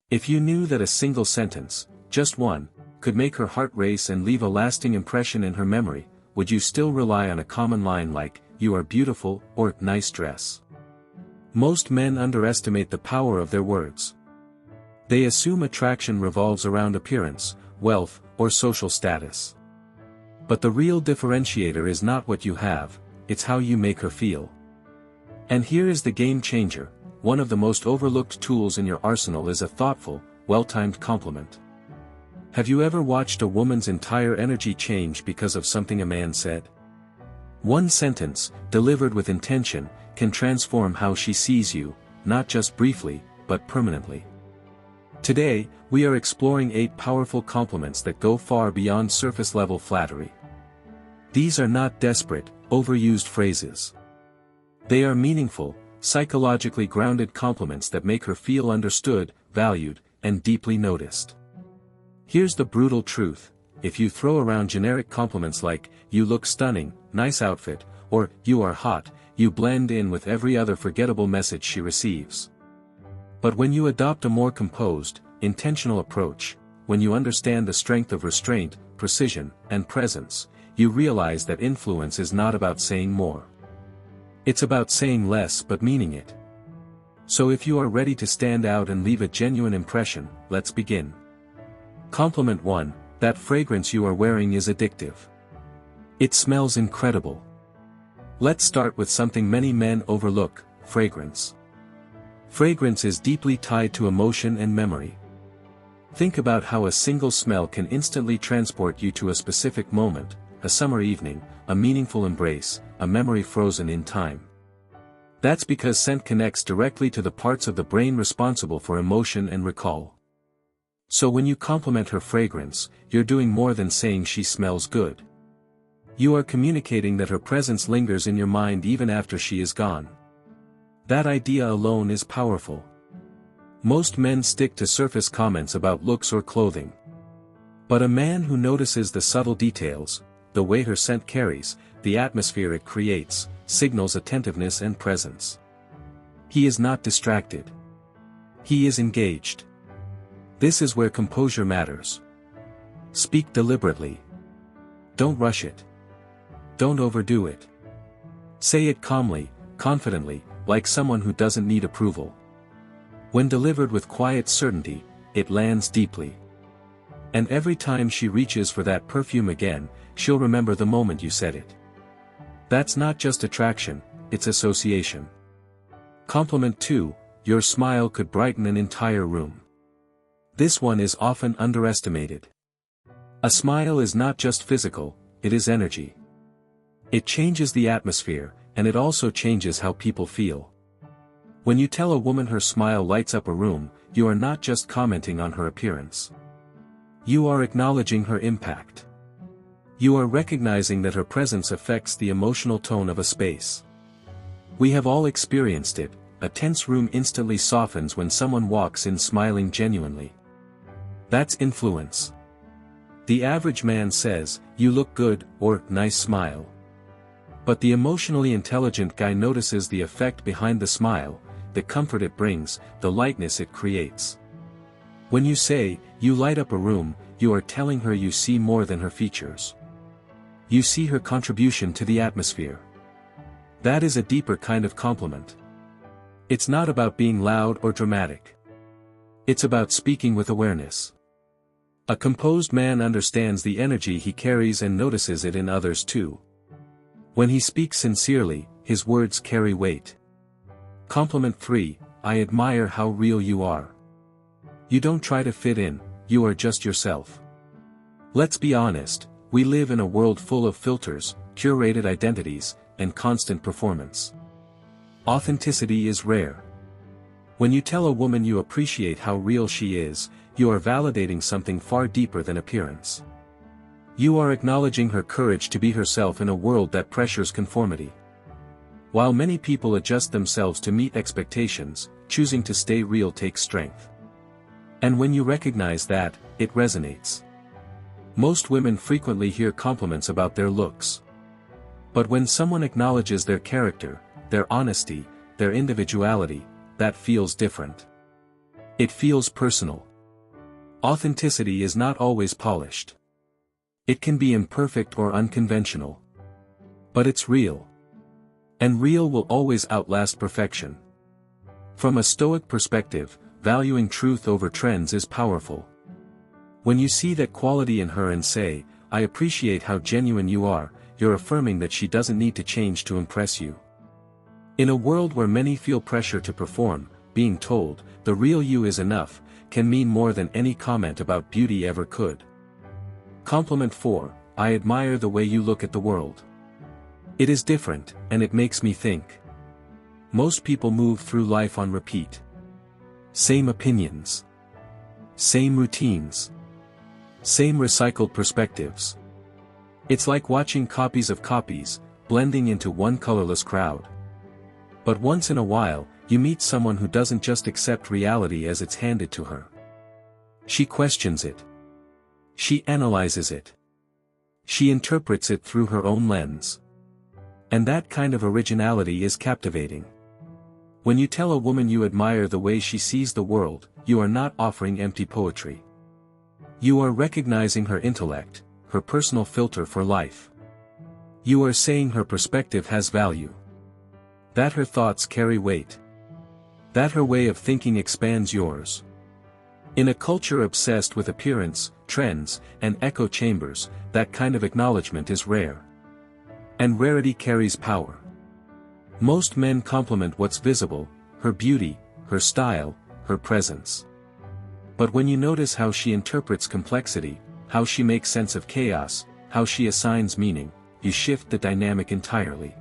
If you knew that a single sentence, just one, could make her heart race and leave a lasting impression in her memory, would you still rely on a common line like, "You are beautiful," or "nice dress"? Most men underestimate the power of their words. They assume attraction revolves around appearance, wealth, or social status. But the real differentiator is not what you have, it's how you make her feel. And here is the game changer: one of the most overlooked tools in your arsenal is a thoughtful, well-timed compliment. Have you ever watched a woman's entire energy change because of something a man said? One sentence, delivered with intention, can transform how she sees you, not just briefly, but permanently. Today, we are exploring 8 powerful compliments that go far beyond surface-level flattery. These are not desperate, overused phrases. They are meaningful, psychologically grounded compliments that make her feel understood, valued, and deeply noticed. Here's the brutal truth: if you throw around generic compliments like, "You look stunning," "Nice outfit," or "You are hot," you blend in with every other forgettable message she receives. But when you adopt a more composed, intentional approach, when you understand the strength of restraint, precision, and presence, you realize that influence is not about saying more. It's about saying less but meaning it. So if you are ready to stand out and leave a genuine impression, let's begin. Compliment 1: that fragrance you are wearing is addictive. It smells incredible. Let's start with something many men overlook: fragrance. Fragrance is deeply tied to emotion and memory. Think about how a single smell can instantly transport you to a specific moment: a summer evening, a meaningful embrace, a memory frozen in time. That's because scent connects directly to the parts of the brain responsible for emotion and recall. So when you compliment her fragrance, you're doing more than saying she smells good. You are communicating that her presence lingers in your mind even after she is gone. That idea alone is powerful. Most men stick to surface comments about looks or clothing. But a man who notices the subtle details, the way her scent carries, the atmosphere it creates, signals attentiveness and presence. He is not distracted. He is engaged. This is where composure matters. Speak deliberately. Don't rush it. Don't overdo it. Say it calmly, confidently, like someone who doesn't need approval. When delivered with quiet certainty, it lands deeply. And every time she reaches for that perfume again, she'll remember the moment you said it. That's not just attraction, it's association. Compliment 2: your smile could brighten an entire room. This one is often underestimated. A smile is not just physical, it is energy. It changes the atmosphere, and it also changes how people feel. When you tell a woman her smile lights up a room, you are not just commenting on her appearance. You are acknowledging her impact. You are recognizing that her presence affects the emotional tone of a space. We have all experienced it: a tense room instantly softens when someone walks in smiling genuinely. That's influence. The average man says, "You look good," or "Nice smile." But the emotionally intelligent guy notices the effect behind the smile, the comfort it brings, the lightness it creates. When you say, "You light up a room," you are telling her you see more than her features. You see her contribution to the atmosphere. That is a deeper kind of compliment. It's not about being loud or dramatic. It's about speaking with awareness. A composed man understands the energy he carries and notices it in others too. When he speaks sincerely, his words carry weight. Compliment 3: I admire how real you are. You don't try to fit in, you are just yourself. Let's be honest, we live in a world full of filters, curated identities, and constant performance. Authenticity is rare. When you tell a woman you appreciate how real she is, you are validating something far deeper than appearance. You are acknowledging her courage to be herself in a world that pressures conformity. While many people adjust themselves to meet expectations, choosing to stay real takes strength. And when you recognize that, it resonates. Most women frequently hear compliments about their looks. But when someone acknowledges their character, their honesty, their individuality, that feels different. It feels personal. Authenticity is not always polished. It can be imperfect or unconventional. But it's real. And real will always outlast perfection. From a Stoic perspective, valuing truth over trends is powerful. When you see that quality in her and say, "I appreciate how genuine you are," you're affirming that she doesn't need to change to impress you. In a world where many feel pressure to perform, being told, "The real you is enough," can mean more than any comment about beauty ever could. Compliment 4, I admire the way you look at the world. It is different, and it makes me think. Most people move through life on repeat. Same opinions. Same routines. Same recycled perspectives. It's like watching copies of copies, blending into one colorless crowd. But once in a while, you meet someone who doesn't just accept reality as it's handed to her. She questions it. She analyzes it. She interprets it through her own lens. And that kind of originality is captivating. When you tell a woman you admire the way she sees the world, you are not offering empty poetry. You are recognizing her intellect, her personal filter for life. You are saying her perspective has value. That her thoughts carry weight. That her way of thinking expands yours. In a culture obsessed with appearance, trends, and echo chambers, that kind of acknowledgement is rare. And rarity carries power. Most men compliment what's visible, her beauty, her style, her presence. But when you notice how she interprets complexity, how she makes sense of chaos, how she assigns meaning, you shift the dynamic entirely.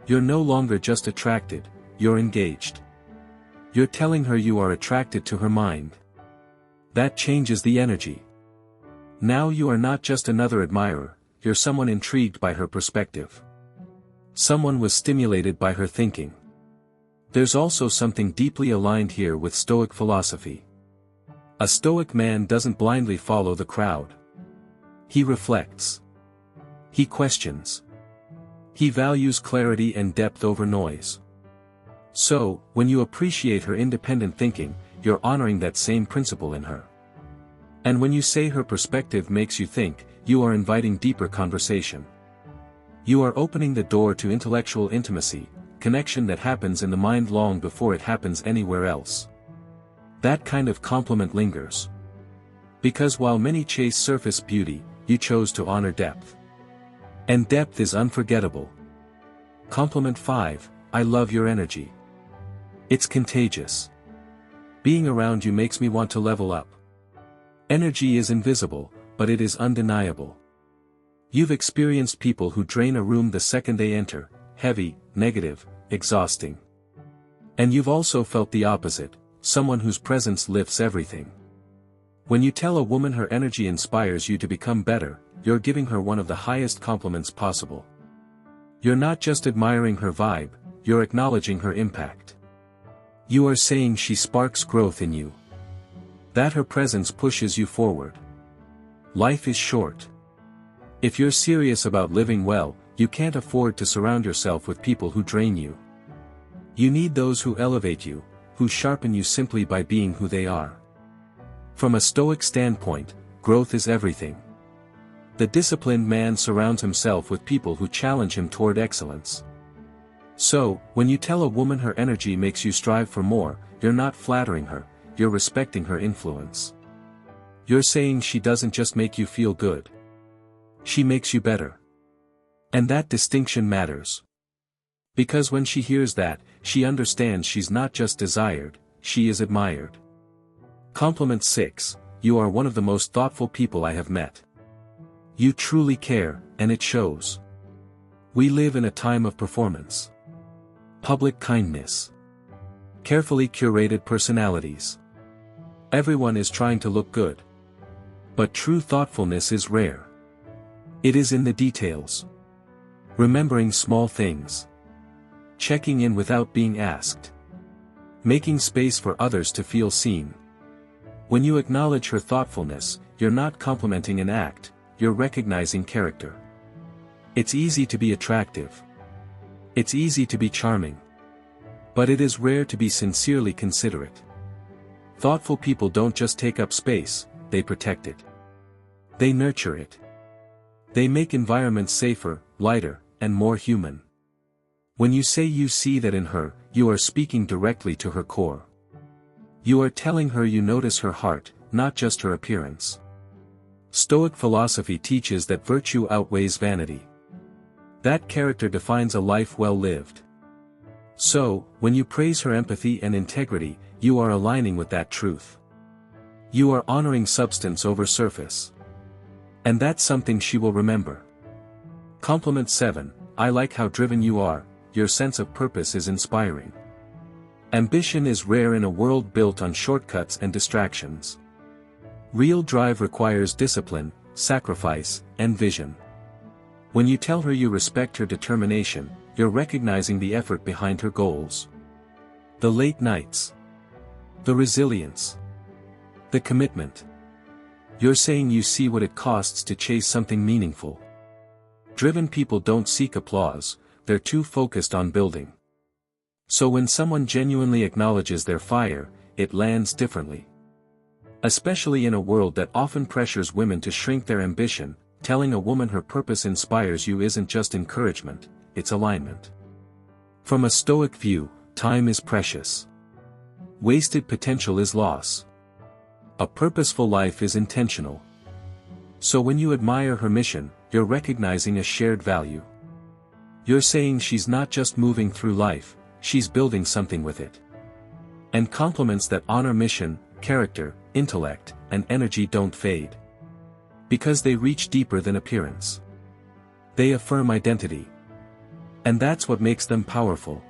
You're no longer just attracted, you're engaged. You're telling her you are attracted to her mind. That changes the energy. Now you are not just another admirer, you're someone intrigued by her perspective. Someone was stimulated by her thinking. There's also something deeply aligned here with Stoic philosophy. A Stoic man doesn't blindly follow the crowd. He reflects. He questions. He values clarity and depth over noise. So, when you appreciate her independent thinking, you're honoring that same principle in her. And when you say her perspective makes you think, you are inviting deeper conversation. You are opening the door to intellectual intimacy, connection that happens in the mind long before it happens anywhere else. That kind of compliment lingers. Because while many chase surface beauty, you chose to honor depth. And depth is unforgettable. Compliment 5, I love your energy. It's contagious. Being around you makes me want to level up. Energy is invisible, but it is undeniable. You've experienced people who drain a room the second they enter, heavy, negative, exhausting. And you've also felt the opposite, someone whose presence lifts everything. When you tell a woman her energy inspires you to become better, you're giving her one of the highest compliments possible. You're not just admiring her vibe, you're acknowledging her impact. You are saying she sparks growth in you. That her presence pushes you forward. Life is short. If you're serious about living well, you can't afford to surround yourself with people who drain you. You need those who elevate you, who sharpen you simply by being who they are. From a Stoic standpoint, growth is everything. The disciplined man surrounds himself with people who challenge him toward excellence. So, when you tell a woman her energy makes you strive for more, you're not flattering her, you're respecting her influence. You're saying she doesn't just make you feel good. She makes you better. And that distinction matters. Because when she hears that, she understands she's not just desired, she is admired. Compliment 6, you are one of the most thoughtful people I have met. You truly care, and it shows. We live in a time of performance. Public kindness. Carefully curated personalities. Everyone is trying to look good. But true thoughtfulness is rare. It is in the details. Remembering small things. Checking in without being asked. Making space for others to feel seen. When you acknowledge her thoughtfulness, you're not complimenting an act, you're recognizing character. It's easy to be attractive. It's easy to be charming. But it is rare to be sincerely considerate. Thoughtful people don't just take up space, they protect it. They nurture it. They make environments safer, lighter, and more human. When you say you see that in her, you are speaking directly to her core. You are telling her you notice her heart, not just her appearance. Stoic philosophy teaches that virtue outweighs vanity. That character defines a life well lived. So, when you praise her empathy and integrity, you are aligning with that truth. You are honoring substance over surface. And that's something she will remember. Compliment 7, I like how driven you are, your sense of purpose is inspiring. Ambition is rare in a world built on shortcuts and distractions. Real drive requires discipline, sacrifice, and vision. When you tell her you respect her determination, you're recognizing the effort behind her goals. The late nights. The resilience. The commitment. You're saying you see what it costs to chase something meaningful. Driven people don't seek applause, they're too focused on building. So when someone genuinely acknowledges their fire, it lands differently. Especially in a world that often pressures women to shrink their ambition, telling a woman her purpose inspires you isn't just encouragement, it's alignment. From a Stoic view, time is precious. Wasted potential is loss. A purposeful life is intentional. So when you admire her mission, you're recognizing a shared value. You're saying she's not just moving through life, she's building something with it. And compliments that honor mission, character, intellect, and energy don't fade. Because they reach deeper than appearance. They affirm identity. And that's what makes them powerful.